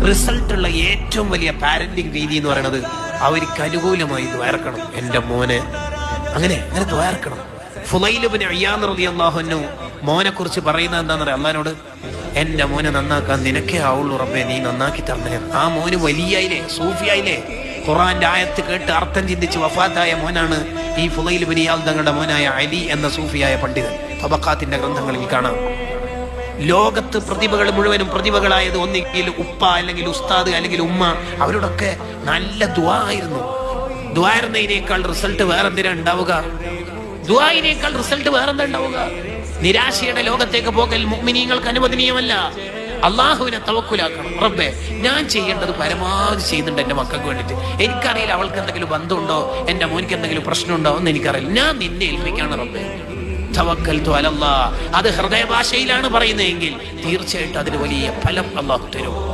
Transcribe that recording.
Result ഉള്ള ഏറ്റവും വലിയ പാരന്റിങ് രീതി എന്ന് പറയുന്നത് അവർക്ക് അനുകൂലമായി ദ്വാരക്കണം. എന്റെ മോനെ അങ്ങനെ ദ്വാരക്കണം. ഫുളൈൽ ഇബ്നു ഇയാദ് റളിയല്ലാഹു അൻഹു മോനെ കുറിച്ച് പറയുന്നത് എന്താണെന്ന് പറയാം, അള്ളാഹിനോട് എന്റെ മോനെ നന്നാക്കാൻ നിനക്കേ ആവുള്ളൂ റബ്ബേ, നീ നന്നാക്കി തരണേ. ആ മോന് വലിയായില്ലേ, സൂഫിയായില്ലേ, ഖുർആന്റെ ആയത്ത് കേട്ട് അർത്ഥം ചിന്തിച്ച് വഫാത്തായ മോനാണ് ഈ ഫുളൈൽ ഇബ്നു ഇയാദ് തങ്ങളുടെ മോനായ അലി എന്ന സൂഫിയായ പണ്ഡിതൻ. തബഖാത്തിന്റെ ഗ്രന്ഥങ്ങളിൽ കാണാം. ലോകത്ത് പ്രതിഭകൾ മുഴുവനും പ്രതിഭകളായത് ഒന്നുകിൽ ഉപ്പ അല്ലെങ്കിൽ ഉസ്താദ് അല്ലെങ്കിൽ ഉമ്മ, അവരോടൊക്കെ നല്ല ദുആ ആയിരുന്നു. ദുആറിനേക്കാൾ റിസൾട്ട് വേറെന്തിനാ ഉണ്ടാവുക? ദുആയിനേക്കാൾ റിസൾട്ട് വേറെന്താ ഉണ്ടാവുക? നിരാശയുടെ ലോകത്തേക്ക് പോകൽ മുഅ്മിനീങ്ങൾക്ക് അനുവദനീയമല്ല. അള്ളാഹുവിനെ തവക്കുലാക്കണം. റബ്ബേ, ഞാൻ ചെയ്യേണ്ടത് പരമാവധി ചെയ്യുന്നുണ്ട് എന്റെ മക്കൾക്ക് വേണ്ടിയിട്ട്. എനിക്കറിയില്ല അവൾക്ക് എന്തെങ്കിലും ബന്ധമുണ്ടോ, എന്റെ മോനിക്ക് എന്തെങ്കിലും പ്രശ്നമുണ്ടോ എന്ന് എനിക്കറിയില്ല. ഞാൻ നിന്നെ ഏൽപ്പിക്കാണ് റബ്ബേ. തവക്കൽതു അലല്ലാഹ്. അത് ഹൃദയഭാഷയിലാണ് പറയുന്നതെങ്കിൽ തീർച്ചയായിട്ടും അതിന് വലിയ ഫലം അള്ളാഹു തരും.